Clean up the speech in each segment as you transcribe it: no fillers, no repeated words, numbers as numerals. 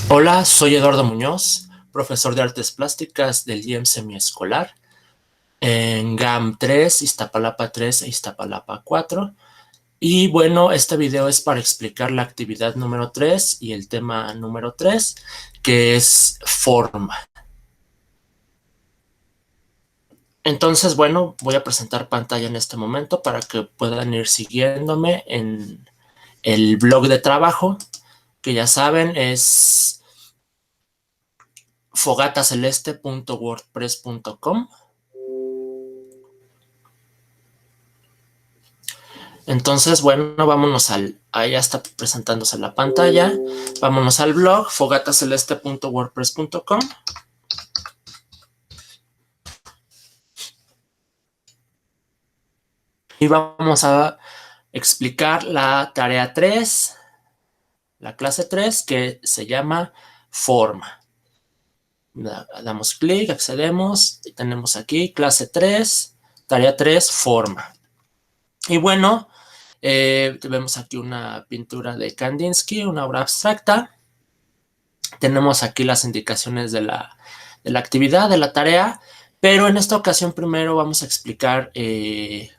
Hola, soy Eduardo Muñoz, profesor de Artes Plásticas del IEM Semiescolar en GAM 3, Iztapalapa 3 e Iztapalapa 4. Y bueno, este video es para explicar la actividad número 3 y el tema número 3, que es forma. Entonces, bueno, voy a presentar pantalla en este momento para que puedan ir siguiéndome en el blog de trabajo, que ya saben es fogataceleste.wordpress.com. Entonces, bueno, vámonos ahí ya está presentándose la pantalla. Vámonos al blog fogataceleste.wordpress.com y vamos a explicar la tarea 3, la clase 3, que se llama forma. Damos clic, accedemos y tenemos aquí clase 3, tarea 3, forma. Y bueno, vemos aquí una pintura de Kandinsky, una obra abstracta. Tenemos aquí las indicaciones de la actividad, de la tarea, pero en esta ocasión primero vamos a explicar el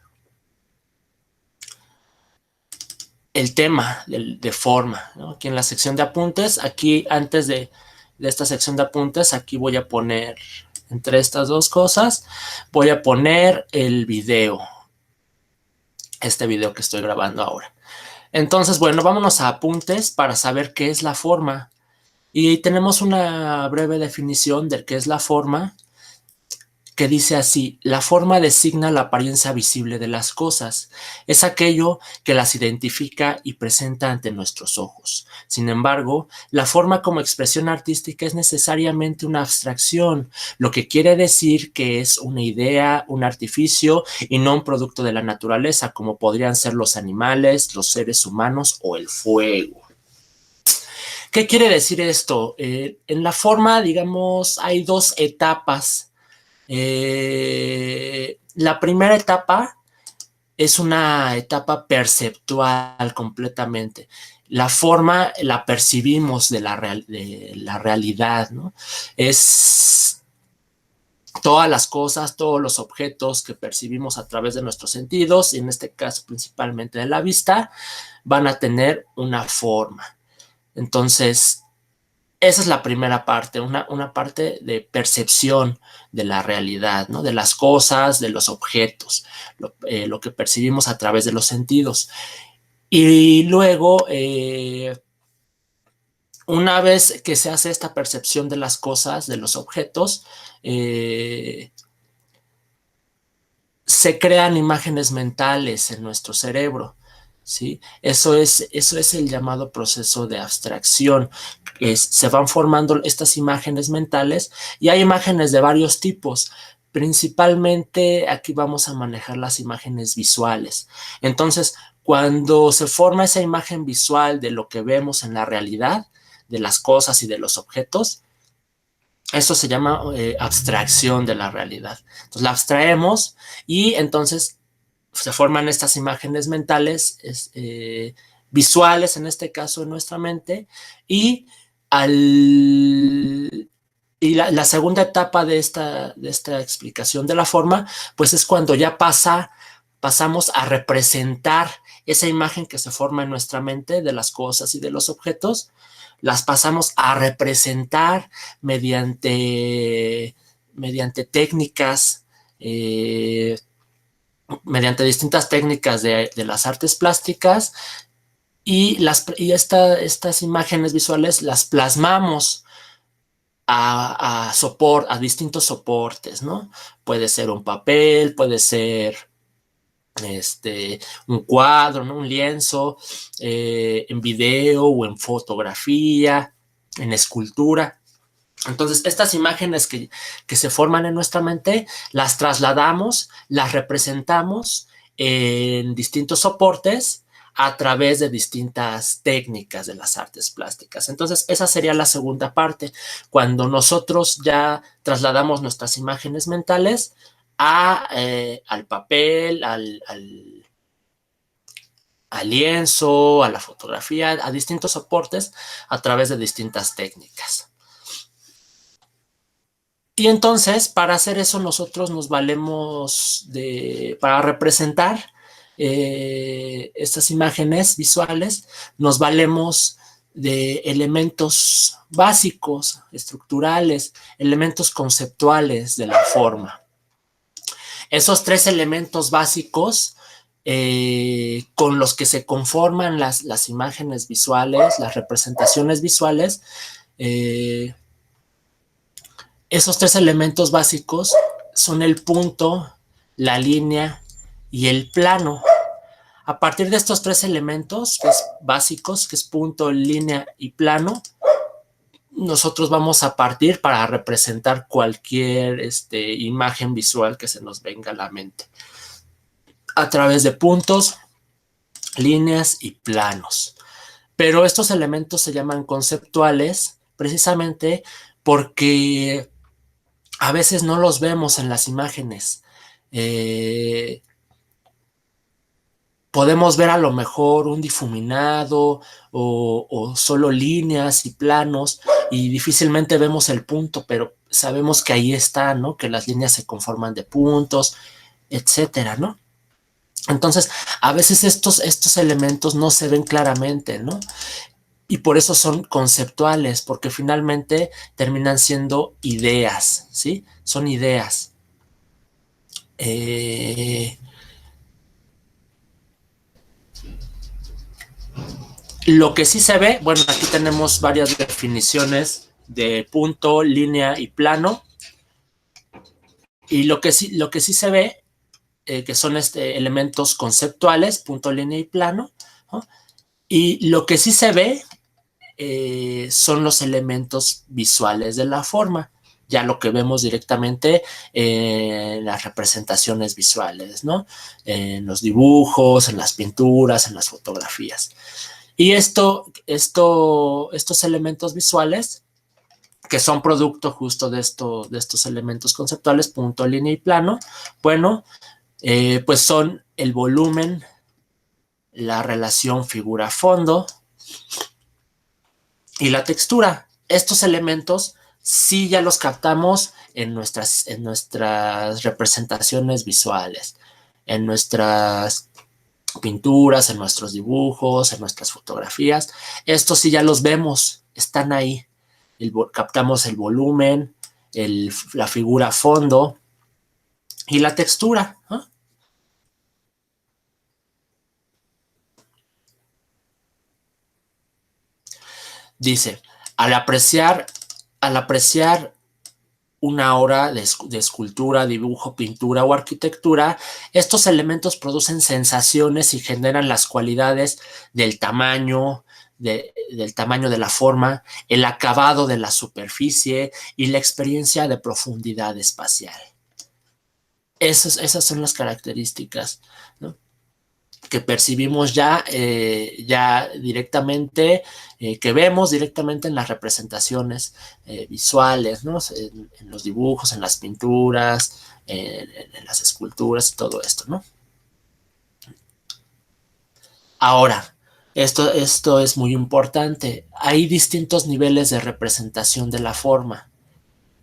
tema de forma, ¿no? Aquí en la sección de apuntes, aquí antes de esta sección de apuntes, aquí voy a poner, entre estas dos cosas, voy a poner el video, este video que estoy grabando ahora. Entonces, bueno, vámonos a apuntes para saber qué es la forma. Y tenemos una breve definición de qué es la forma, que dice así: la forma designa la apariencia visible de las cosas, es aquello que las identifica y presenta ante nuestros ojos. Sin embargo, la forma como expresión artística es necesariamente una abstracción, lo que quiere decir que es una idea, un artificio y no un producto de la naturaleza, como podrían ser los animales, los seres humanos o el fuego. ¿Qué quiere decir esto? En la forma, digamos, hay dos etapas. La primera etapa es una etapa perceptual completamente. La forma la percibimos de la realidad, ¿no? Es todas las cosas, todos los objetos que percibimos a través de nuestros sentidos, y en este caso principalmente de la vista, van a tener una forma. Entonces, esa es la primera parte, una parte de percepción de la realidad, ¿no? De las cosas, de los objetos, lo que percibimos a través de los sentidos. Y luego, una vez que se hace esta percepción de las cosas, de los objetos, eh, se crean imágenes mentales en nuestro cerebro. ¿Sí? Eso es el llamado proceso de abstracción. Se van formando estas imágenes mentales y hay imágenes de varios tipos. Principalmente aquí vamos a manejar las imágenes visuales. Entonces, cuando se forma esa imagen visual de lo que vemos en la realidad, de las cosas y de los objetos, eso se llama abstracción de la realidad. Entonces la abstraemos y entonces se forman estas imágenes mentales, visuales en este caso en nuestra mente, y, al, y la segunda etapa de esta explicación de la forma, pues es cuando ya pasamos a representar esa imagen que se forma en nuestra mente de las cosas y de los objetos, las pasamos a representar mediante técnicas, mediante distintas técnicas de las artes plásticas, estas imágenes visuales las plasmamos a distintos soportes, ¿no? Puede ser un papel, puede ser un cuadro, ¿no? Un lienzo, en video o en fotografía, en escultura. Entonces, estas imágenes que se forman en nuestra mente, las trasladamos, las representamos en distintos soportes a través de distintas técnicas de las artes plásticas. Entonces, esa sería la segunda parte, cuando nosotros ya trasladamos nuestras imágenes mentales al papel, al lienzo, a la fotografía, a distintos soportes a través de distintas técnicas. Y entonces, para hacer eso, nosotros nos valemos para representar estas imágenes visuales, nos valemos de elementos básicos, estructurales, elementos conceptuales de la forma. Esos tres elementos básicos con los que se conforman las imágenes visuales, las representaciones visuales, esos tres elementos básicos son el punto, la línea y el plano. A partir de estos tres elementos básicos, que es punto, línea y plano, nosotros vamos a partir para representar cualquier imagen visual que se nos venga a la mente. A través de puntos, líneas y planos. Pero estos elementos se llaman conceptuales precisamente porque a veces no los vemos en las imágenes. Podemos ver a lo mejor un difuminado o solo líneas y planos y difícilmente vemos el punto, pero sabemos que ahí está, ¿no? Que las líneas se conforman de puntos, etcétera, ¿no? Entonces, a veces estos elementos no se ven claramente, ¿no? Y por eso son conceptuales, porque finalmente terminan siendo ideas, ¿sí? Son ideas. Lo que sí se ve, bueno, aquí tenemos varias definiciones de punto, línea y plano. Y lo que sí se ve, que son elementos conceptuales, punto, línea y plano, ¿no? Y lo que sí se ve son los elementos visuales de la forma, ya lo que vemos directamente en las representaciones visuales, ¿no? En los dibujos, en las pinturas, en las fotografías. Y estos elementos visuales, que son producto justo de estos elementos conceptuales, punto, línea y plano, bueno, pues son el volumen, la relación figura-fondo y la textura. Estos elementos sí ya los captamos en nuestras representaciones visuales, en nuestras pinturas, en nuestros dibujos, en nuestras fotografías. Estos sí ya los vemos, están ahí. Captamos el volumen, la figura fondo y la textura, ¿no? Dice, al apreciar una obra de escultura, dibujo, pintura o arquitectura, estos elementos producen sensaciones y generan las cualidades del tamaño, del tamaño de la forma, el acabado de la superficie y la experiencia de profundidad espacial. Esas son las características, ¿no?, que percibimos ya directamente, que vemos directamente en las representaciones visuales, ¿no? En los dibujos, en las pinturas, en las esculturas y todo esto, ¿no? Ahora, esto es muy importante. Hay distintos niveles de representación de la forma,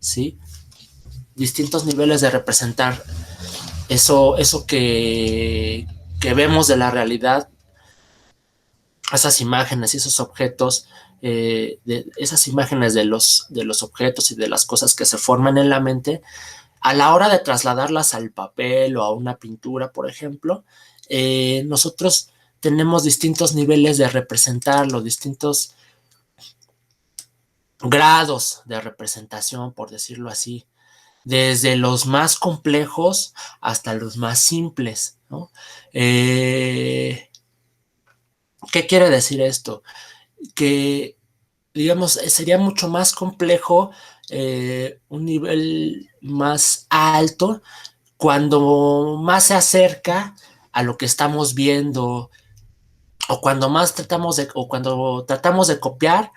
¿sí? Distintos niveles de representar eso que vemos de la realidad, esas imágenes y esos objetos, esas imágenes de los objetos y de las cosas que se forman en la mente, a la hora de trasladarlas al papel o a una pintura, por ejemplo, nosotros tenemos distintos niveles de representarlo, distintos grados de representación, por decirlo así, desde los más complejos hasta los más simples, ¿no? ¿Qué quiere decir esto? Que, digamos, sería mucho más complejo, un nivel más alto, cuando más se acerca a lo que estamos viendo, o cuando tratamos de copiar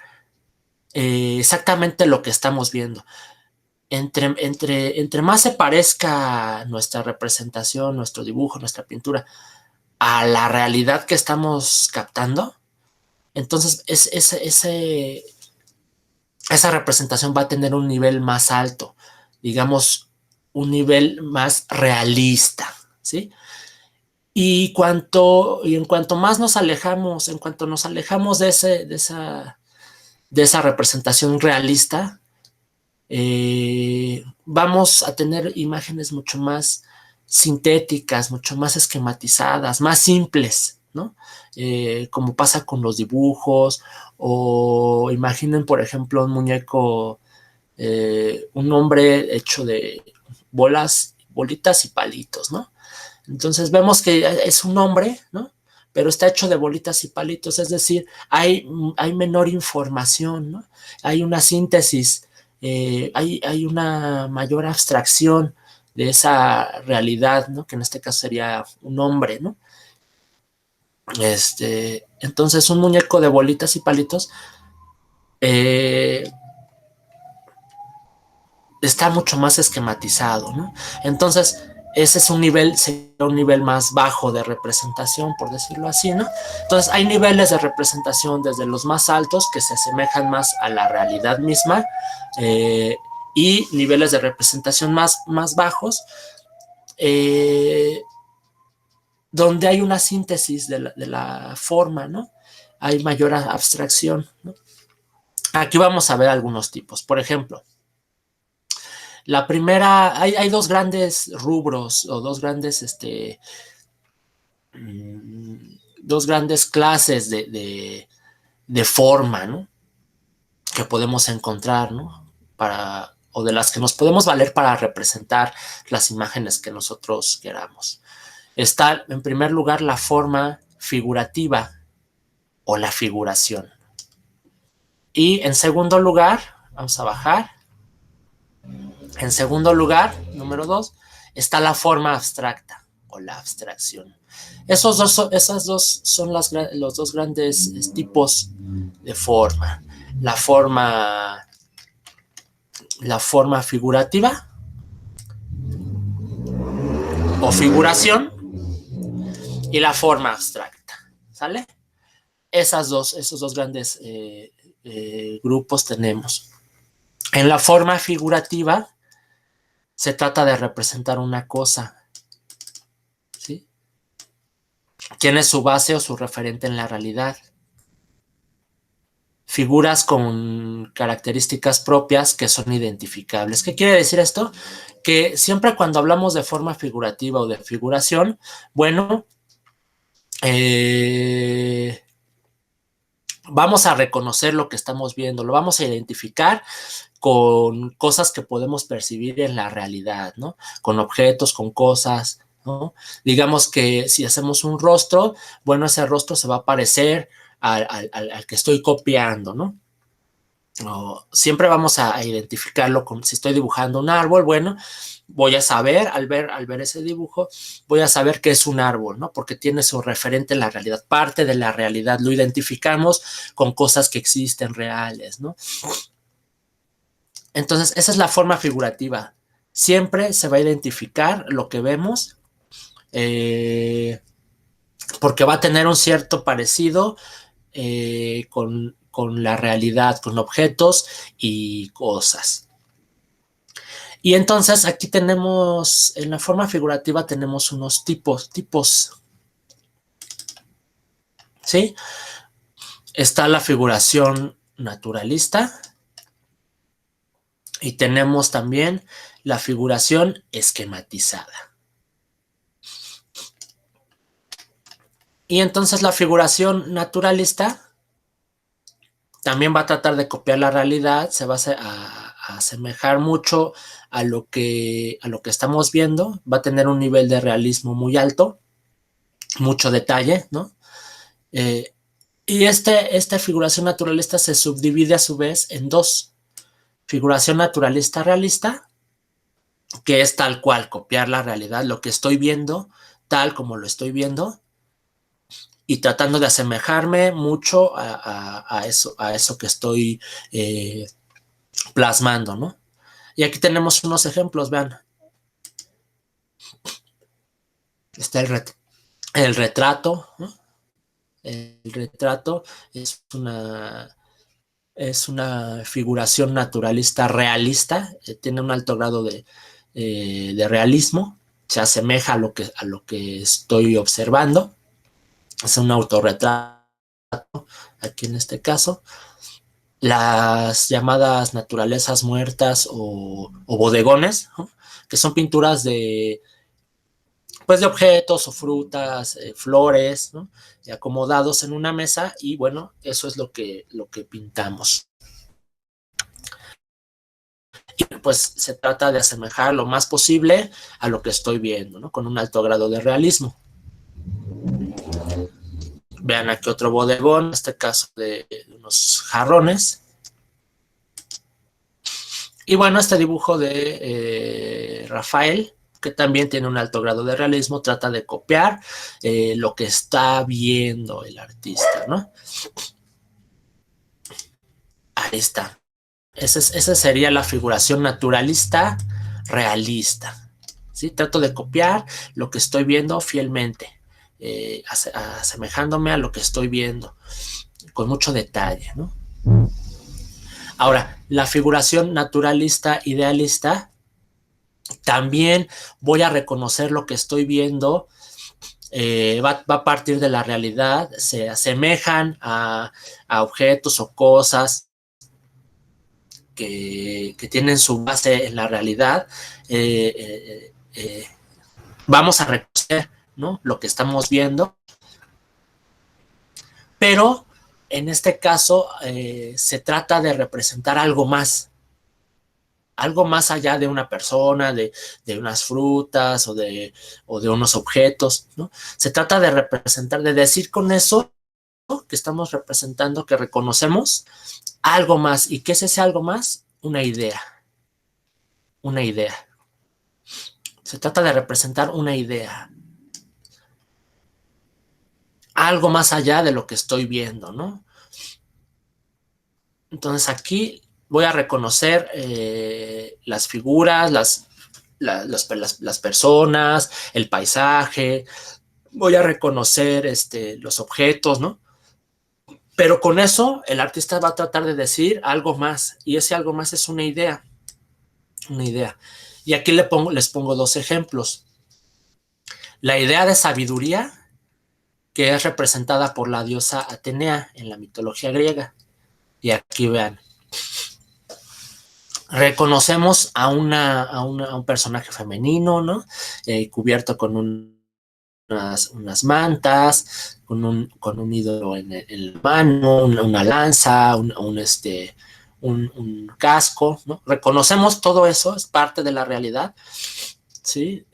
exactamente lo que estamos viendo. Entre más se parezca nuestra representación, nuestro dibujo, nuestra pintura a la realidad que estamos captando, entonces esa representación va a tener un nivel más alto, digamos, un nivel más realista, ¿sí? Y en cuanto más nos alejamos, en cuanto nos alejamos de esa representación realista, vamos a tener imágenes mucho más sintéticas, mucho más esquematizadas, más simples, ¿no? Como pasa con los dibujos, o imaginen, por ejemplo, un muñeco, un hombre hecho de bolitas y palitos, ¿no? Entonces vemos que es un hombre, ¿no? Pero está hecho de bolitas y palitos, es decir, hay menor información, ¿no? Hay una síntesis, hay una mayor abstracción de esa realidad, ¿no? Que en este caso sería un hombre, ¿no? Entonces, un muñeco de bolitas y palitos eh, está mucho más esquematizado, ¿no? Entonces, ese es un nivel, sería un nivel más bajo de representación, por decirlo así, ¿no? Entonces, hay niveles de representación desde los más altos que se asemejan más a la realidad misma y niveles de representación más bajos donde hay una síntesis de la forma, ¿no? Hay mayor abstracción, ¿no? Aquí vamos a ver algunos tipos. Por ejemplo, la primera, hay dos grandes rubros o dos grandes clases de forma, ¿no? Que podemos encontrar, ¿no? O de las que nos podemos valer para representar las imágenes que nosotros queramos. Está, en primer lugar, la forma figurativa o la figuración. Y en segundo lugar, vamos a bajar. En segundo lugar, número 2, está la forma abstracta o la abstracción. Esas dos son los dos grandes tipos de forma. La forma, la forma figurativa o figuración y la forma abstracta. ¿Sale? Esos dos grandes grupos tenemos. En la forma figurativa se trata de representar una cosa, ¿sí? Tiene su base o su referente en la realidad. Figuras con características propias que son identificables. ¿Qué quiere decir esto? Que siempre cuando hablamos de forma figurativa o de figuración, bueno, vamos a reconocer lo que estamos viendo, lo vamos a identificar con cosas que podemos percibir en la realidad, ¿no? Con objetos, con cosas, ¿no? Digamos que si hacemos un rostro, bueno, ese rostro se va a parecer al que estoy copiando, ¿no? Siempre vamos a identificarlo con, si estoy dibujando un árbol, bueno, voy a saber, al ver ese dibujo, voy a saber que es un árbol, ¿no? Porque tiene su referente en la realidad, parte de la realidad, lo identificamos con cosas que existen reales, ¿no? Entonces, esa es la forma figurativa. Siempre se va a identificar lo que vemos porque va a tener un cierto parecido con la realidad, con objetos y cosas. Y entonces aquí tenemos, en la forma figurativa tenemos unos tipos, ¿sí? Está la figuración naturalista y tenemos también la figuración esquematizada. Y entonces la figuración naturalista también va a tratar de copiar la realidad, se va a asemejar mucho a lo que estamos viendo, va a tener un nivel de realismo muy alto, mucho detalle, ¿no? Y esta figuración naturalista se subdivide a su vez en dos. Figuración naturalista realista, que es tal cual, copiar la realidad, lo que estoy viendo, tal como lo estoy viendo, y tratando de asemejarme mucho a eso que estoy plasmando, ¿no? Y aquí tenemos unos ejemplos, vean. Está El retrato, ¿no? El retrato es una figuración naturalista realista, tiene un alto grado de realismo, se asemeja a lo que estoy observando, es un autorretrato aquí en este caso. Las llamadas naturalezas muertas o bodegones, ¿no? Que son pinturas pues de objetos o frutas, flores, ¿no? Acomodados en una mesa y bueno, eso es lo que pintamos. Y pues se trata de asemejar lo más posible a lo que estoy viendo, ¿no? Con un alto grado de realismo. Vean aquí otro bodegón, en este caso de unos jarrones. Y bueno, este dibujo de Rafael, que también tiene un alto grado de realismo, trata de copiar lo que está viendo el artista, ¿no? Ahí está. Esa sería la figuración naturalista realista. ¿Sí? Trato de copiar lo que estoy viendo fielmente, asemejándome a lo que estoy viendo, con mucho detalle, ¿no? Ahora, la figuración naturalista idealista, también voy a reconocer lo que estoy viendo, va a partir de la realidad, se asemejan a objetos o cosas que tienen su base en la realidad. Vamos a reconocer, ¿no?, lo que estamos viendo, pero en este caso se trata de representar algo más allá de una persona, de unas frutas o de unos objetos, ¿no? Se trata de representar, de decir con eso, ¿no?, que estamos representando, que reconocemos algo más. ¿Y qué es ese algo más? Una idea. Una idea. Se trata de representar una idea. Algo más allá de lo que estoy viendo, ¿no? Entonces aquí voy a reconocer las figuras, las personas, el paisaje, voy a reconocer los objetos, ¿no? Pero con eso el artista va a tratar de decir algo más, y ese algo más es una idea, una idea. Y aquí les pongo dos ejemplos. La idea de sabiduría, que es representada por la diosa Atenea en la mitología griega. Y aquí vean, reconocemos a un personaje femenino, ¿no? Cubierto con unas mantas, con un ídolo en la mano, una lanza, un casco, ¿no? Reconocemos todo eso, es parte de la realidad, ¿sí?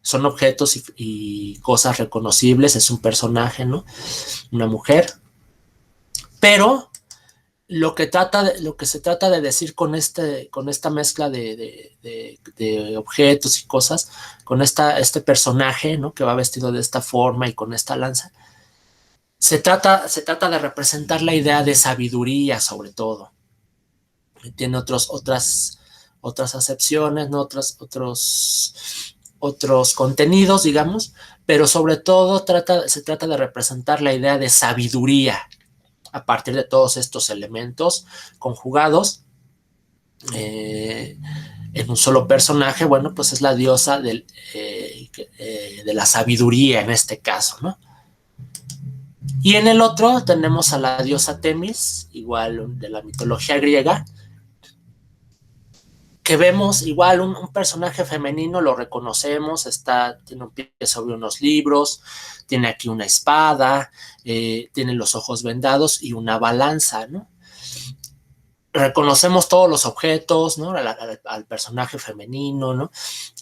Son objetos y cosas reconocibles, es un personaje, ¿no? Una mujer, pero lo que se trata de decir con esta mezcla de objetos y cosas, con este personaje, ¿no?, que va vestido de esta forma y con esta lanza, se trata de representar la idea de sabiduría, sobre todo. Tiene otras acepciones, ¿no?, otros contenidos, digamos, pero sobre todo se trata de representar la idea de sabiduría a partir de todos estos elementos conjugados en un solo personaje. Bueno, pues es la diosa de la sabiduría en este caso, ¿no? Y en el otro tenemos a la diosa Temis, igual de la mitología griega, que vemos igual un personaje femenino, lo reconocemos, tiene un pie sobre unos libros, tiene aquí una espada, tiene los ojos vendados y una balanza, ¿no? Reconocemos todos los objetos, ¿no?, al personaje femenino, ¿no?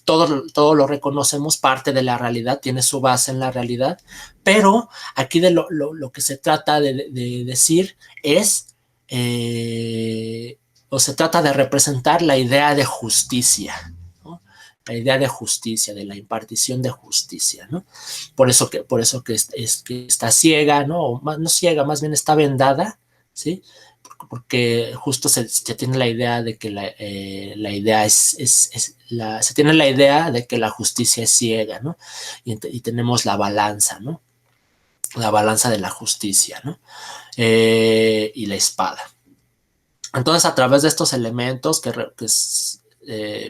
Todo lo reconocemos, parte de la realidad, tiene su base en la realidad, pero aquí de lo que se trata de decir es, o se trata de representar la idea de justicia, ¿no? La idea de justicia, de la impartición de justicia, ¿no? Por eso que está ciega, ¿no? O no ciega, más bien está vendada, ¿sí? porque justo se tiene la idea de que la idea se tiene la idea de que la justicia es ciega, ¿no? Y tenemos la balanza, ¿no? La balanza de la justicia, ¿no? Y la espada. Entonces, a través de estos elementos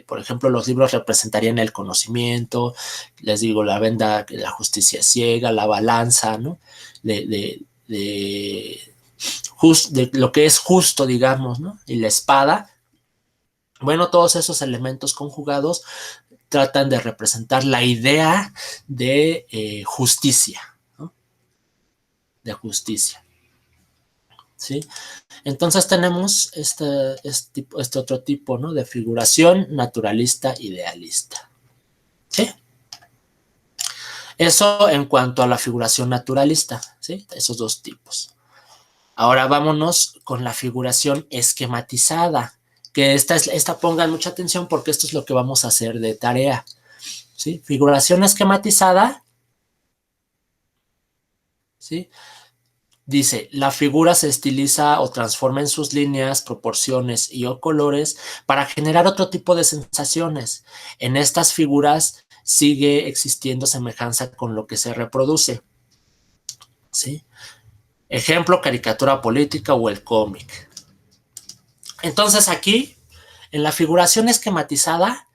por ejemplo, los libros representarían el conocimiento, les digo, la venda, la justicia ciega, la balanza, ¿no? De lo que es justo, digamos, ¿no? Y la espada. Bueno, todos esos elementos conjugados tratan de representar la idea de justicia, ¿no? De justicia, ¿sí? Entonces tenemos este otro tipo, ¿no? De figuración naturalista idealista, ¿sí? Eso en cuanto a la figuración naturalista, ¿sí? Esos dos tipos. Ahora vámonos con la figuración esquematizada, que esta pongan mucha atención porque esto es lo que vamos a hacer de tarea, ¿sí? Figuración esquematizada, ¿sí? Dice, la figura se estiliza o transforma en sus líneas, proporciones y o colores para generar otro tipo de sensaciones. En estas figuras sigue existiendo semejanza con lo que se reproduce, ¿sí? Ejemplo, caricatura política o el cómic. Entonces aquí, en la figuración esquematizada,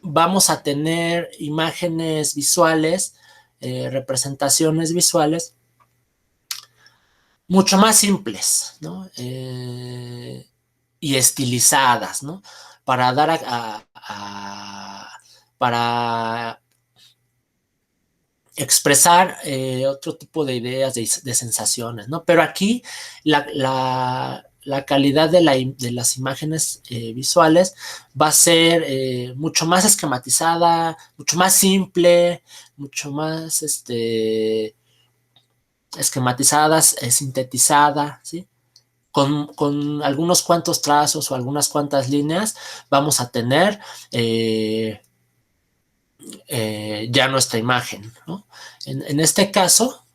vamos a tener imágenes visuales, representaciones visuales, mucho más simples, ¿no? Y estilizadas, ¿no? Para dar para expresar otro tipo de ideas, de sensaciones, ¿no? Pero aquí la calidad de las imágenes visuales va a ser mucho más esquematizada, mucho más simple, mucho más esquematizada, sintetizada, ¿sí? Con algunos cuantos trazos o algunas cuantas líneas vamos a tener ya nuestra imagen, ¿no? En este caso,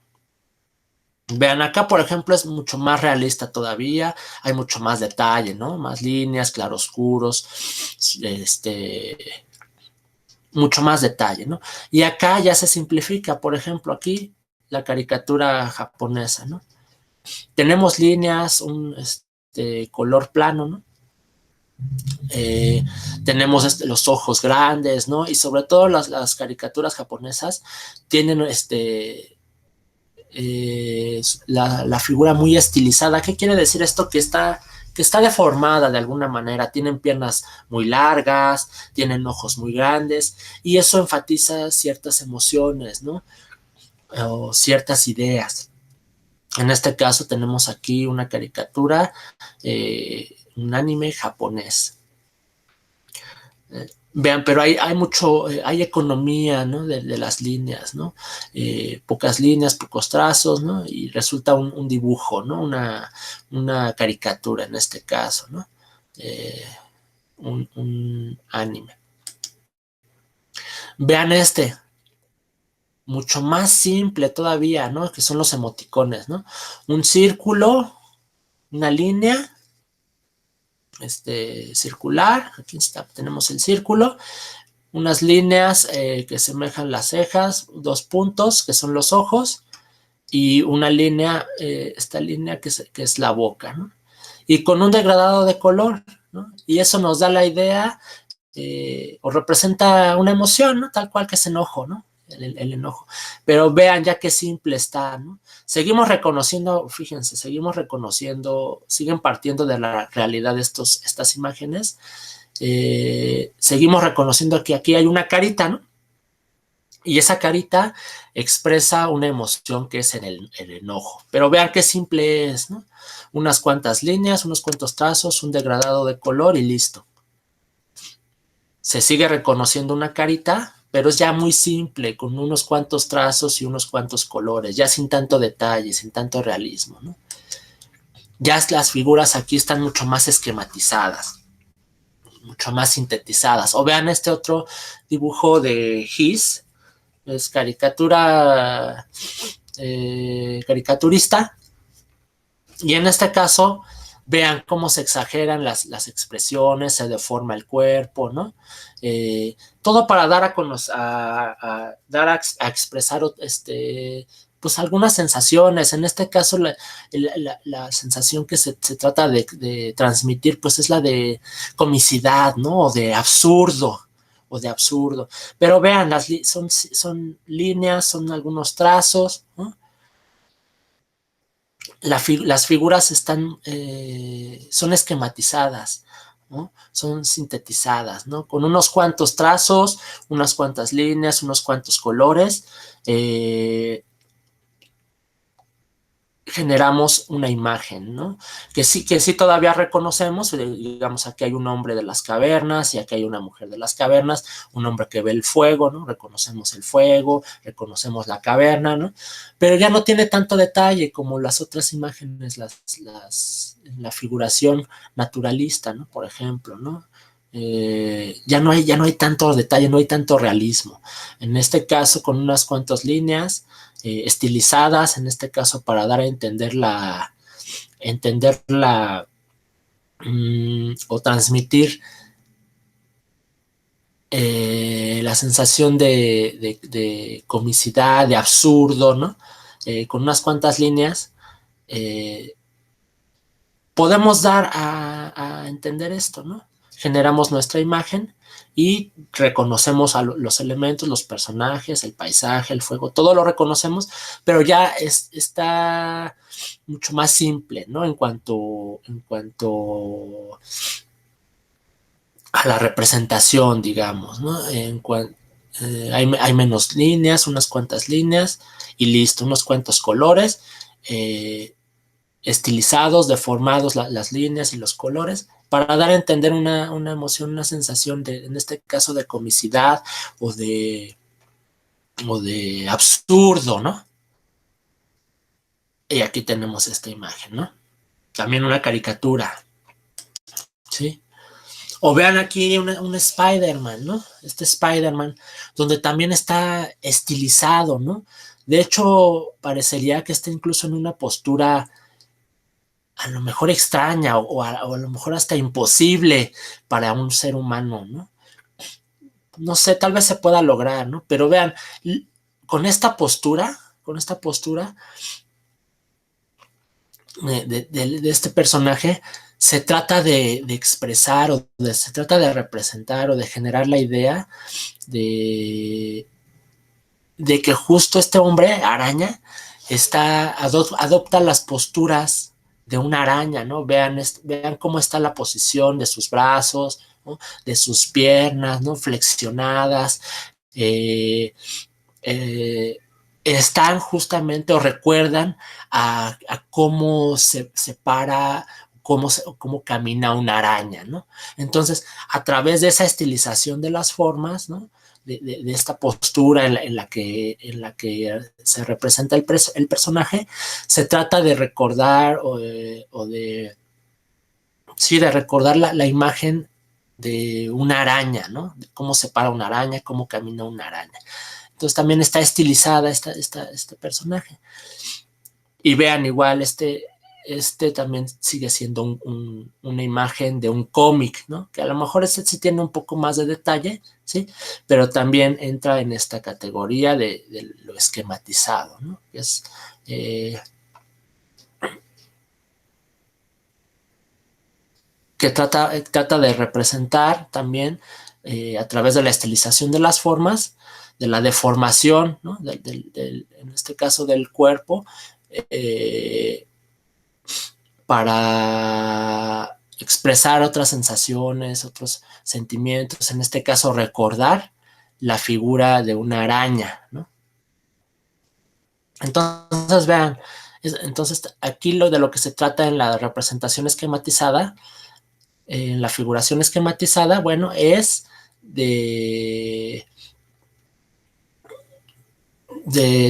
vean acá, por ejemplo, es mucho más realista todavía, hay mucho más detalle, ¿no? Más líneas, claroscuros, mucho más detalle, ¿no? Y acá ya se simplifica, por ejemplo, aquí la caricatura japonesa, ¿no? Tenemos líneas, un color plano, ¿no? Tenemos los ojos grandes, ¿no? Y sobre todo las caricaturas japonesas tienen la figura muy estilizada. ¿Qué quiere decir esto? Que está deformada de alguna manera. Tienen piernas muy largas, tienen ojos muy grandes y eso enfatiza ciertas emociones, ¿no? O ciertas ideas. En este caso tenemos aquí una caricatura, un anime japonés. Vean, pero hay mucho, hay economía, ¿no? De las líneas, ¿no? Pocas líneas, pocos trazos, ¿no? Y resulta un dibujo, ¿no? Una caricatura en este caso, ¿no? Un anime. Vean mucho más simple todavía, ¿no? Que son los emoticones, ¿no? Un círculo, una línea, circular, aquí tenemos el círculo, unas líneas que semejan las cejas, 2 puntos que son los ojos y una línea, esta línea que es la boca, ¿no? Y con un degradado de color, ¿no? Y eso nos da la idea o representa una emoción, ¿no? Tal cual que es enojo, ¿no? El enojo. Pero vean ya qué simple está, ¿no? Seguimos reconociendo, fíjense, siguen partiendo de la realidad estas imágenes. Seguimos reconociendo que aquí hay una carita, ¿no? Y esa carita expresa una emoción que es el enojo. Pero vean qué simple es, ¿no? Unas cuantas líneas, unos cuantos trazos, un degradado de color y listo. Se sigue reconociendo una carita, pero es ya muy simple, con unos cuantos trazos y unos cuantos colores, ya sin tanto detalle, sin tanto realismo, ¿no? Ya las figuras aquí están mucho más esquematizadas, mucho más sintetizadas. O vean este otro dibujo de His, es caricatura caricaturista. Y en este caso, vean cómo se exageran las expresiones, se deforma el cuerpo, ¿no? Todo para dar a expresar pues algunas sensaciones. En este caso, la sensación que se trata de transmitir, pues es la de comicidad, ¿no? O de absurdo. Pero vean, son líneas, son algunos trazos, ¿no? Las figuras son esquematizadas, ¿no? Son sintetizadas, ¿no? Con unos cuantos trazos, unas cuantas líneas, unos cuantos colores, generamos una imagen, ¿no? Que sí todavía reconocemos, digamos, aquí hay un hombre de las cavernas y aquí hay una mujer de las cavernas, un hombre que ve el fuego, ¿no? Reconocemos el fuego, reconocemos la caverna, ¿no? Pero ya no tiene tanto detalle como las otras imágenes, la figuración naturalista, ¿no? Por ejemplo, ¿no? Ya no hay tanto detalle, no hay tanto realismo. En este caso, con unas cuantas líneas, estilizadas, en este caso para dar a entender o transmitir la sensación de comicidad, de absurdo, ¿no? Con unas cuantas líneas, podemos dar a entender esto, ¿no? Generamos nuestra imagen y reconocemos a los elementos, los personajes, el paisaje, el fuego, todo lo reconocemos, pero ya está mucho más simple, ¿no? En cuanto a la representación, digamos, ¿no? Hay menos líneas, unas cuantas líneas y listo, unos cuantos colores, estilizados, deformados las líneas y los colores, para dar a entender una emoción, una sensación en este caso, de comicidad o de absurdo, ¿no? Y aquí tenemos esta imagen, ¿no? También una caricatura, ¿sí? O vean aquí un Spider-Man, ¿no? Este Spider-Man, donde también está estilizado, ¿no? De hecho, parecería que está incluso en una postura a lo mejor extraña o a lo mejor hasta imposible para un ser humano, ¿no? No sé, tal vez se pueda lograr, ¿no? Pero vean, con esta postura, de este personaje, se trata de expresar se trata de representar o de generar la idea de, de que justo este hombre, araña, adopta las posturas de una araña, ¿no? Vean cómo está la posición de sus brazos, ¿no? De sus piernas, ¿no? Flexionadas, eh, eh, están justamente o recuerdan a cómo se para, cómo camina una araña, ¿no? Entonces, a través de esa estilización de las formas, ¿no? De esta postura en la que se representa el personaje, se trata de recordar sí, de recordar la imagen de una araña, ¿no? De cómo se para una araña, cómo camina una araña. Entonces también está estilizada este personaje. Y vean, igual este también sigue siendo una imagen de un cómic, ¿no? Que a lo mejor este sí tiene un poco más de detalle, ¿sí? Pero también entra en esta categoría de lo esquematizado, ¿no? Que es que trata de representar también a través de la estilización de las formas, de la deformación, ¿no? En este caso del cuerpo, eh, para expresar otras sensaciones, otros sentimientos, en este caso recordar la figura de una araña, ¿no? Entonces, vean, entonces aquí de lo que se trata en la representación esquematizada, en la figuración esquematizada, bueno, es de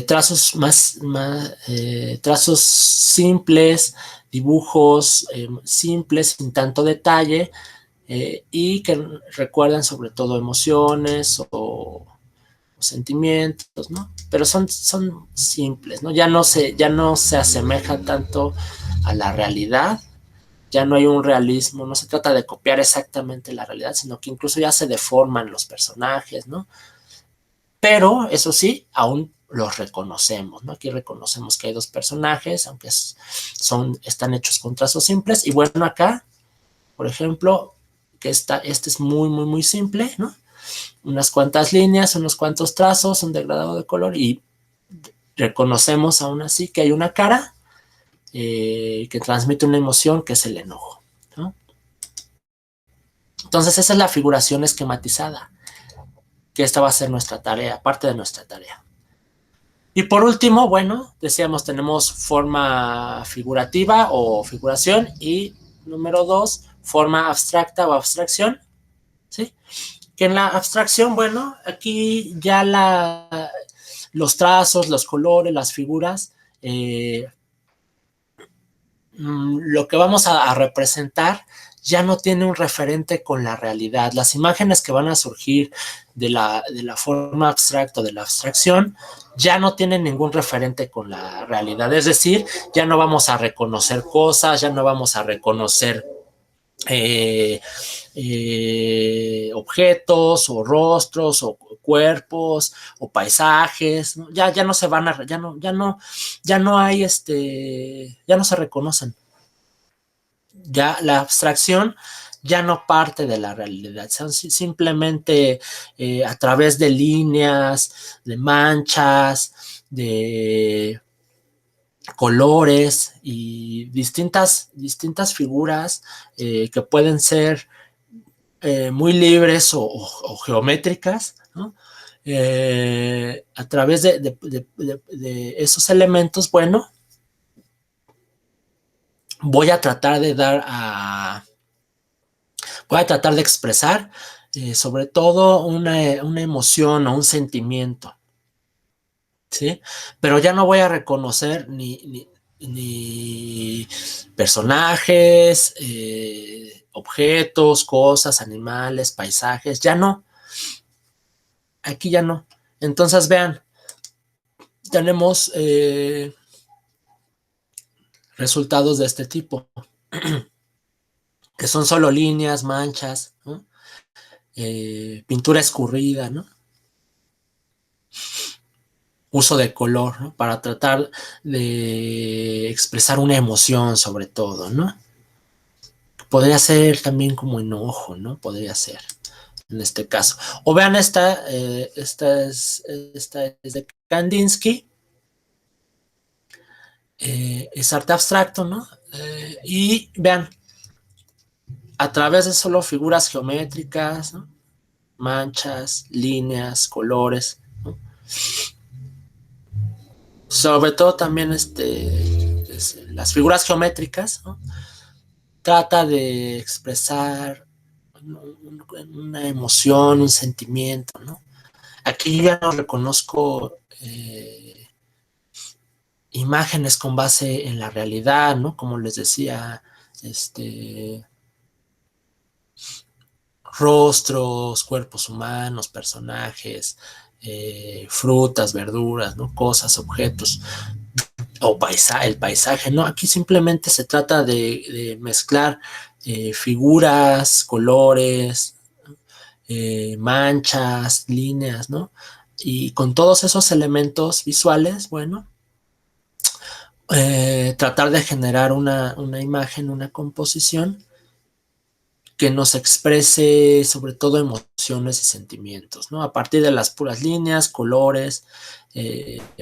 trazos trazos simples, dibujos simples, sin tanto detalle, y que recuerdan sobre todo emociones o sentimientos, ¿no? Pero son simples, ¿no? Ya no se asemeja tanto a la realidad, ya no hay un realismo, no se trata de copiar exactamente la realidad, sino que incluso ya se deforman los personajes, ¿no? Pero eso sí, aún los reconocemos, ¿no? Aquí reconocemos que hay dos personajes, aunque están hechos con trazos simples. Y bueno, acá, por ejemplo, que este es muy, muy, muy simple, ¿no? Unas cuantas líneas, unos cuantos trazos, un degradado de color y reconocemos aún así que hay una cara que transmite una emoción que es el enojo, ¿no? Entonces esa es la figuración esquematizada, que esta va a ser nuestra tarea, parte de nuestra tarea. Y por último, bueno, decíamos, tenemos forma figurativa o figuración y número 2, forma abstracta o abstracción, ¿sí? Que en la abstracción, bueno, aquí ya los trazos, los colores, las figuras, lo que vamos a representar ya no tiene un referente con la realidad. Las imágenes que van a surgir de la forma abstracta, de la abstracción, ya no tienen ningún referente con la realidad. Es decir, ya no vamos a reconocer cosas, ya no vamos a reconocer objetos o rostros o cuerpos o paisajes, ¿no? Ya no se van a, ya no hay ya no se reconocen. Ya la abstracción ya no parte de la realidad, son simplemente a través de líneas, de manchas, de colores y distintas figuras que pueden ser muy libres o geométricas, ¿no? A través de esos elementos, bueno, voy a tratar de expresar sobre todo una emoción o un sentimiento, ¿sí? Pero ya no voy a reconocer ni personajes, objetos, cosas, animales, paisajes, ya no. Aquí ya no. Entonces, vean, tenemos resultados de este tipo, que son solo líneas, manchas, ¿no? Pintura escurrida, ¿no? Uso de color, ¿no? Para tratar de expresar una emoción sobre todo, ¿no? Podría ser también como enojo, ¿no? Podría ser en este caso. O vean esta es de Kandinsky, es arte abstracto, ¿no? Y vean, a través de solo figuras geométricas, ¿no? Manchas, líneas, colores, ¿no? Sobre todo también las figuras geométricas, ¿no? Trata de expresar una emoción, un sentimiento, ¿no? Aquí ya no reconozco imágenes con base en la realidad, ¿no? Como les decía, rostros, cuerpos humanos, personajes, frutas, verduras, ¿no? Cosas, objetos, o el paisaje, ¿no? Aquí simplemente se trata de mezclar figuras, colores, manchas, líneas, ¿no? Y con todos esos elementos visuales, bueno, tratar de generar una imagen, una composición que nos exprese sobre todo emociones y sentimientos, ¿no? A partir de las puras líneas, colores,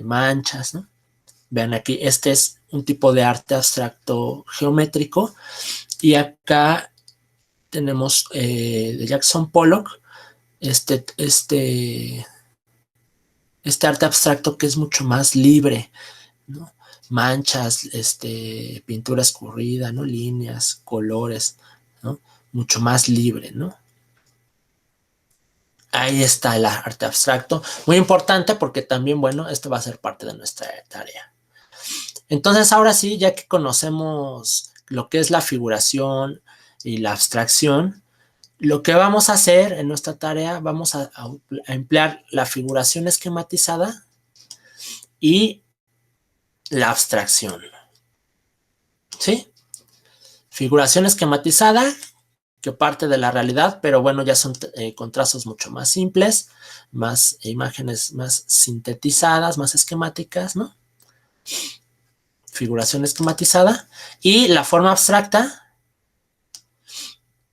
manchas, ¿no? Vean aquí, este es un tipo de arte abstracto geométrico y acá tenemos de Jackson Pollock este arte abstracto que es mucho más libre, ¿no? Manchas, pintura escurrida, ¿no? Líneas, colores, ¿no? Mucho más libre, ¿no? Ahí está el arte abstracto, muy importante porque también, bueno, esto va a ser parte de nuestra tarea. Entonces, ahora sí, ya que conocemos lo que es la figuración y la abstracción, lo que vamos a hacer en nuestra tarea, vamos a emplear la figuración esquematizada y la abstracción. ¿Sí? Figuración esquematizada, que parte de la realidad, pero bueno, ya son con trazos mucho más simples, más imágenes más sintetizadas, más esquemáticas, ¿no? Figuración esquematizada. Y la forma abstracta,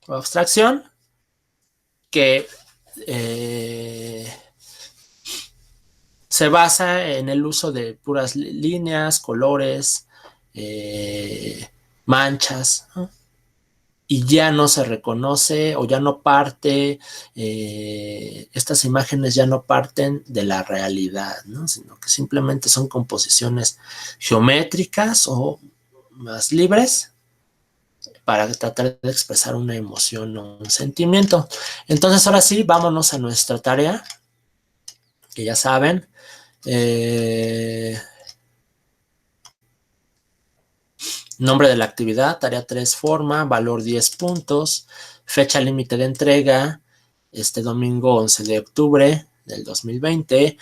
o abstracción, que se basa en el uso de puras líneas, colores, manchas, ¿no? Y ya no se reconoce o ya no parte, estas imágenes ya no parten de la realidad, ¿no? Sino que simplemente son composiciones geométricas o más libres para tratar de expresar una emoción o un sentimiento. Entonces, ahora sí, vámonos a nuestra tarea, que ya saben. Nombre de la actividad, tarea 3, forma, valor 10 puntos, fecha límite de entrega, este domingo 11 de octubre del 2020.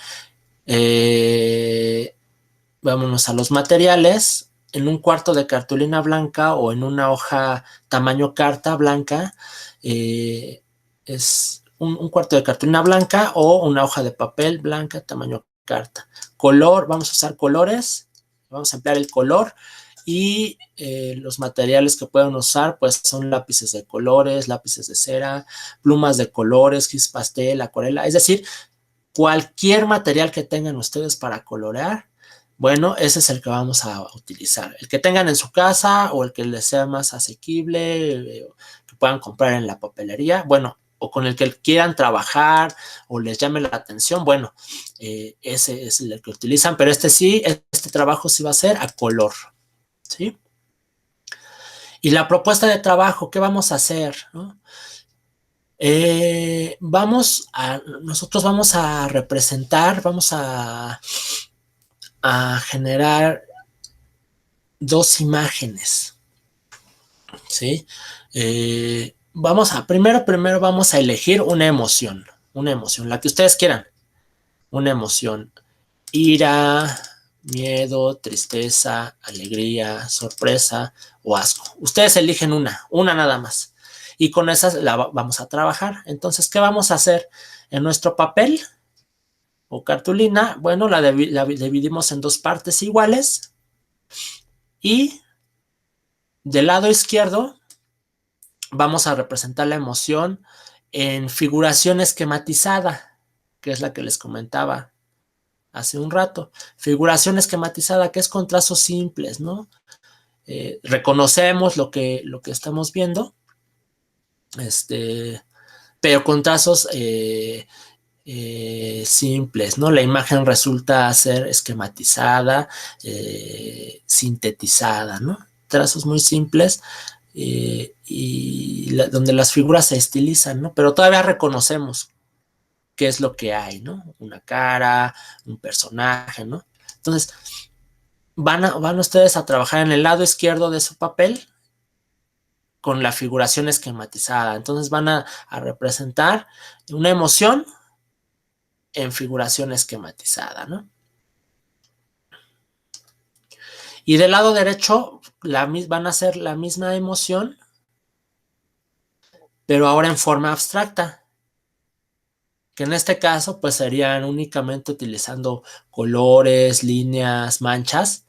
Vámonos a los materiales. En un cuarto de cartulina blanca o en una hoja tamaño carta blanca, es un cuarto de cartulina blanca o una hoja de papel blanca tamaño carta. Color, vamos a usar colores, vamos a emplear el color. Y los materiales que pueden usar pues son lápices de colores, lápices de cera, plumas de colores, gis pastel, acuarela, es decir, cualquier material que tengan ustedes para colorear, bueno, ese es el que vamos a utilizar. El que tengan en su casa o el que les sea más asequible, que puedan comprar en la papelería, bueno, o con el que quieran trabajar o les llame la atención, bueno, ese es el que utilizan, pero este trabajo sí va a ser a color. ¿Sí? Y la propuesta de trabajo, ¿qué vamos a hacer? ¿No? Nosotros vamos a representar, vamos a generar dos imágenes, ¿sí? Primero vamos a elegir una emoción, la que ustedes quieran, una emoción, ira, miedo, tristeza, alegría, sorpresa o asco. Ustedes eligen una nada más. Y con esas la vamos a trabajar. Entonces, ¿qué vamos a hacer? En nuestro papel o cartulina, bueno, la dividimos en dos partes iguales. Y del lado izquierdo vamos a representar la emoción en figuración esquematizada, que es la que les comentaba hace un rato. Figuración esquematizada, que es con trazos simples, ¿no? Reconocemos lo que estamos viendo, pero con trazos simples, ¿no? La imagen resulta ser esquematizada, sintetizada, ¿no? Trazos muy simples donde las figuras se estilizan, ¿no? Pero todavía reconocemos qué es lo que hay, ¿no? Una cara, un personaje, ¿no? Entonces, van ustedes a trabajar en el lado izquierdo de su papel con la figuración esquematizada. Entonces van a representar una emoción en figuración esquematizada, ¿no? Y del lado derecho van a hacer la misma emoción, pero ahora en forma abstracta, que en este caso pues serían únicamente utilizando colores, líneas, manchas.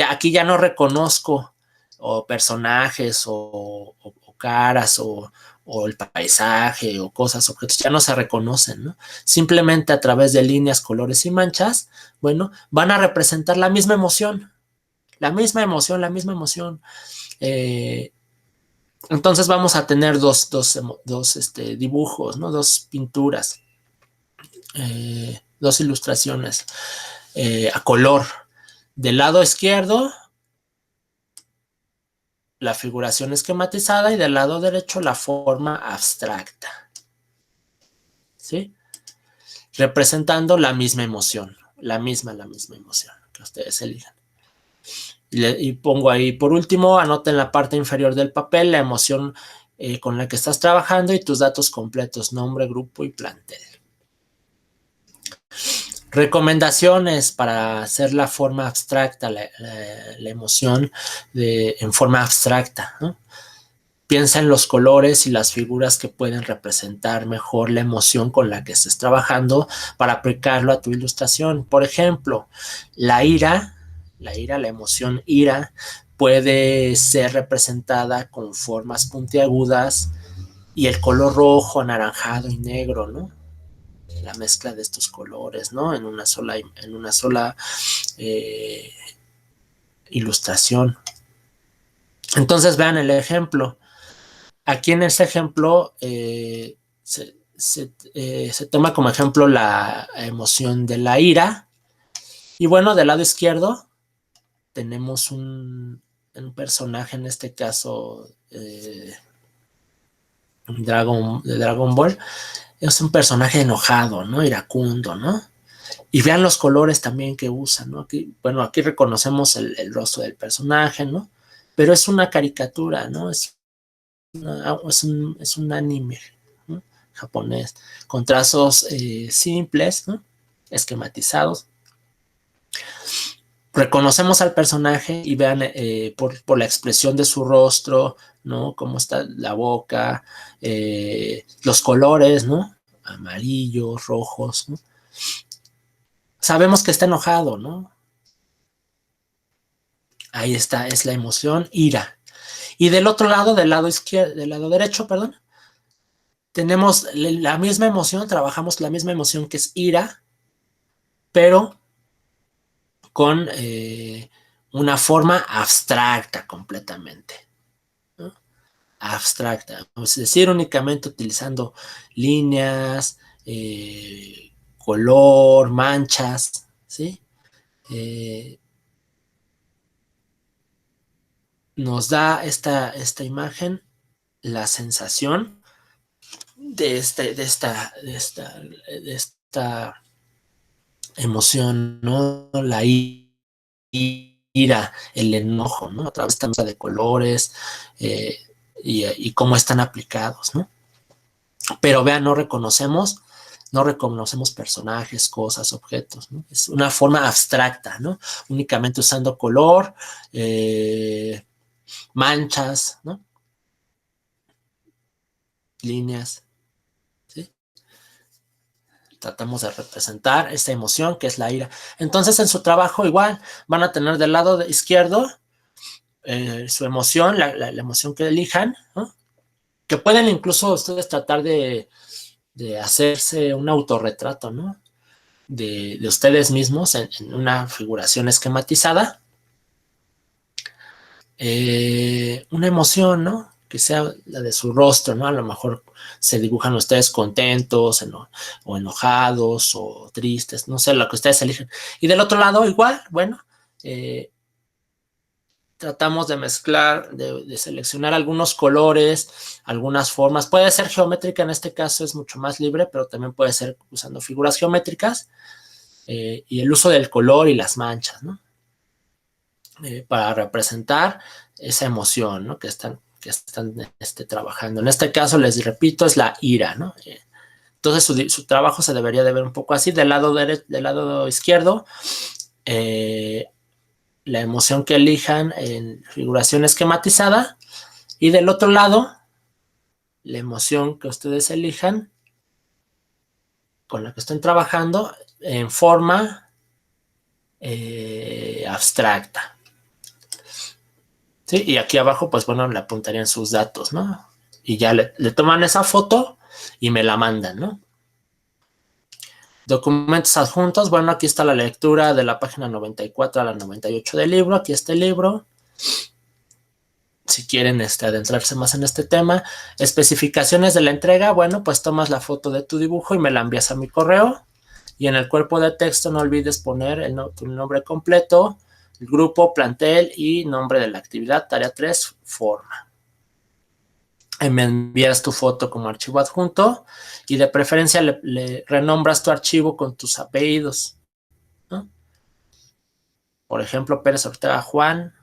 Aquí ya no reconozco o personajes o caras o el paisaje o cosas, objetos, ya no se reconocen, ¿no? Simplemente a través de líneas, colores y manchas, bueno, van a representar la misma emoción, la misma emoción, la misma emoción. Entonces vamos a tener dos dibujos, ¿no? Dos pinturas, dos ilustraciones a color. Del lado izquierdo, la figuración esquematizada y del lado derecho la forma abstracta. ¿Sí? Representando la misma emoción, la misma emoción que ustedes elijan. Y pongo ahí, por último, anoten en la parte inferior del papel la emoción con la que estás trabajando y tus datos completos, nombre, grupo y plantel. Recomendaciones para hacer la forma abstracta, la emoción en forma abstracta, ¿no? Piensa en los colores y las figuras que pueden representar mejor la emoción con la que estés trabajando para aplicarlo a tu ilustración. Por ejemplo, la emoción ira, puede ser representada con formas puntiagudas y el color rojo, anaranjado y negro, ¿no? La mezcla de estos colores, ¿no? En una sola ilustración. Entonces vean el ejemplo. Aquí en este ejemplo se toma como ejemplo la emoción de la ira. Y bueno, del lado izquierdo tenemos un personaje, en este caso de Dragon Ball. Es un personaje enojado, ¿no? Iracundo, ¿no? Y vean los colores también que usa, ¿no? Aquí reconocemos el rostro del personaje, ¿no? Pero es una caricatura, ¿no? Es un anime, ¿no? Japonés, con trazos simples, ¿no? Esquematizados. Reconocemos al personaje y vean por la expresión de su rostro, ¿no? Cómo está la boca, los colores, ¿no? Amarillos, rojos, ¿no? Sabemos que está enojado, ¿no? Ahí está, es la emoción, ira. Y del otro lado, del lado izquierdo, del lado derecho, perdón, tenemos la misma emoción, trabajamos la misma emoción que es ira, pero con una forma abstracta completamente, ¿no? Abstracta, es decir, únicamente utilizando líneas, color, manchas, ¿sí? Nos da esta imagen la sensación de esta emoción, ¿no? La ira, el enojo, ¿no? A través de colores y cómo están aplicados, ¿no? Pero vean, no reconocemos personajes, cosas, objetos, ¿no? Es una forma abstracta, ¿no? Únicamente usando color, manchas, ¿no? Líneas, ¿sí? Tratamos de representar esta emoción que es la ira. Entonces, en su trabajo igual van a tener del lado izquierdo su emoción, la emoción que elijan, ¿no? Que pueden incluso ustedes tratar de hacerse un autorretrato, ¿no? De ustedes mismos en una figuración esquematizada. Una emoción, ¿no? Que sea la de su rostro, ¿no? A lo mejor se dibujan ustedes contentos o enojados o tristes, no sé, lo que ustedes eligen. Y del otro lado, igual, bueno, tratamos de mezclar, de seleccionar algunos colores, algunas formas. Puede ser geométrica, en este caso es mucho más libre, pero también puede ser usando figuras geométricas y el uso del color y las manchas, ¿no? Para representar esa emoción, ¿no? que están trabajando. En este caso, les repito, es la ira, ¿no? Entonces, su trabajo se debería de ver un poco así. Del lado izquierdo, la emoción que elijan en figuración esquematizada. Y del otro lado, la emoción que ustedes elijan con la que estén trabajando en forma abstracta. ¿Sí? Y aquí abajo, pues bueno, le apuntarían sus datos, ¿no? Y ya le toman esa foto y me la mandan, ¿no? Documentos adjuntos, bueno, aquí está la lectura de la página 94 a la 98 del libro, aquí está el libro. Si quieren adentrarse más en este tema. Especificaciones de la entrega, bueno, pues tomas la foto de tu dibujo y me la envías a mi correo. Y en el cuerpo de texto no olvides poner tu nombre completo, el grupo, plantel y nombre de la actividad, tarea 3, forma. Me envías tu foto como archivo adjunto y de preferencia le renombras tu archivo con tus apellidos, ¿no? Por ejemplo, Pérez Ortega Juan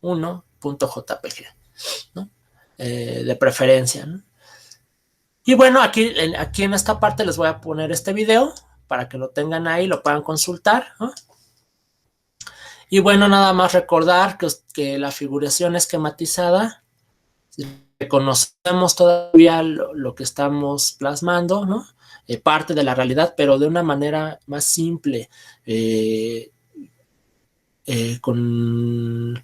1.jpg, ¿no? de preferencia, ¿no? Y bueno, aquí en esta parte les voy a poner este video para que lo tengan ahí, lo puedan consultar, ¿no? Y bueno, nada más recordar que la figuración esquematizada, reconocemos todavía lo que estamos plasmando, ¿no? Parte de la realidad, pero de una manera más simple, con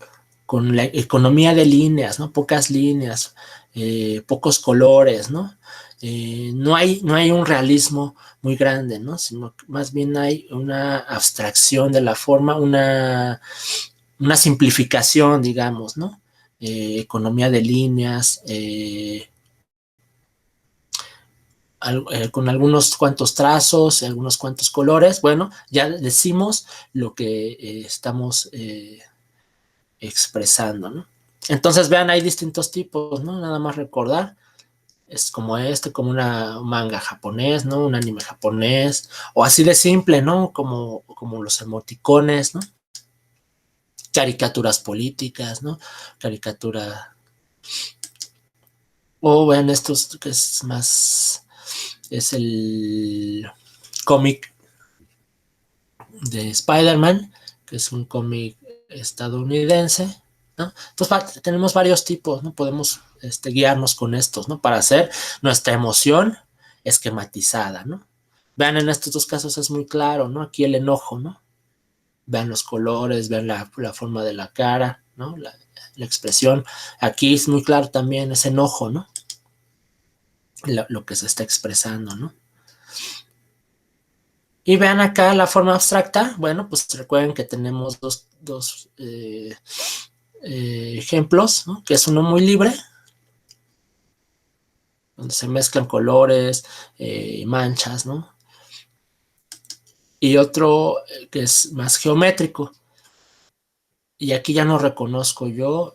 la economía de líneas, ¿no? Pocas líneas, pocos colores, ¿no? No hay un realismo muy grande, ¿no? Sino que más bien hay una abstracción de la forma, una simplificación, digamos, ¿no? Economía de líneas, con algunos cuantos trazos, algunos cuantos colores. Bueno, ya decimos lo que estamos expresando, ¿no? Entonces, vean, hay distintos tipos, ¿no? Nada más recordar. Es como como un manga japonés, ¿no? Un anime japonés, o así de simple, ¿no? Como los emoticones, ¿no? Caricaturas políticas, ¿no? Caricatura. O vean estos que es más. Es el cómic de Spider-Man, que es un cómic estadounidense, ¿no? Entonces tenemos varios tipos, ¿no? Podemos guiarnos con estos, ¿no? Para hacer nuestra emoción esquematizada, ¿no? Vean, en estos dos casos es muy claro, ¿no? Aquí el enojo, ¿no? Vean los colores, vean la forma de la cara, ¿no? La expresión. Aquí es muy claro también ese enojo, ¿no? Lo que se está expresando, ¿no? Y vean acá la forma abstracta. Bueno, pues recuerden que tenemos dos ejemplos, ¿no? Que es uno muy libre, donde se mezclan colores, manchas, ¿no? Y otro que es más geométrico. Y aquí ya no reconozco yo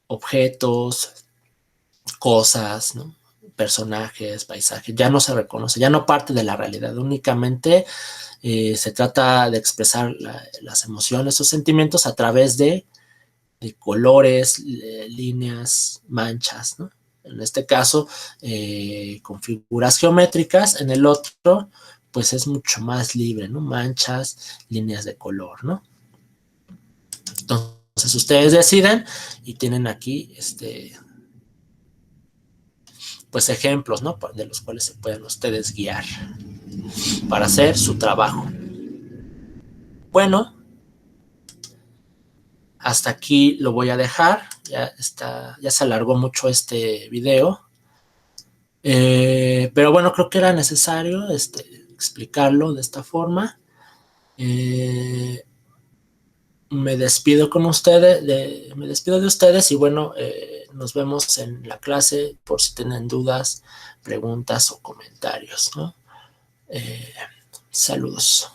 objetos, cosas, ¿no? Personajes, paisajes, ya no se reconoce, ya no parte de la realidad, únicamente se trata de expresar las emociones o sentimientos a través de colores, líneas, manchas, ¿no? En este caso, con figuras geométricas, en el otro, pues es mucho más libre, ¿no? Manchas, líneas de color, ¿no? Entonces ustedes deciden y tienen aquí, pues ejemplos, ¿no? De los cuales se pueden ustedes guiar para hacer su trabajo. Bueno, hasta aquí lo voy a dejar. Ya se alargó mucho este video. Pero bueno, creo que era necesario explicarlo de esta forma. Me despido con ustedes, me despido de ustedes y bueno, nos vemos en la clase por si tienen dudas, preguntas o comentarios, ¿no? Saludos.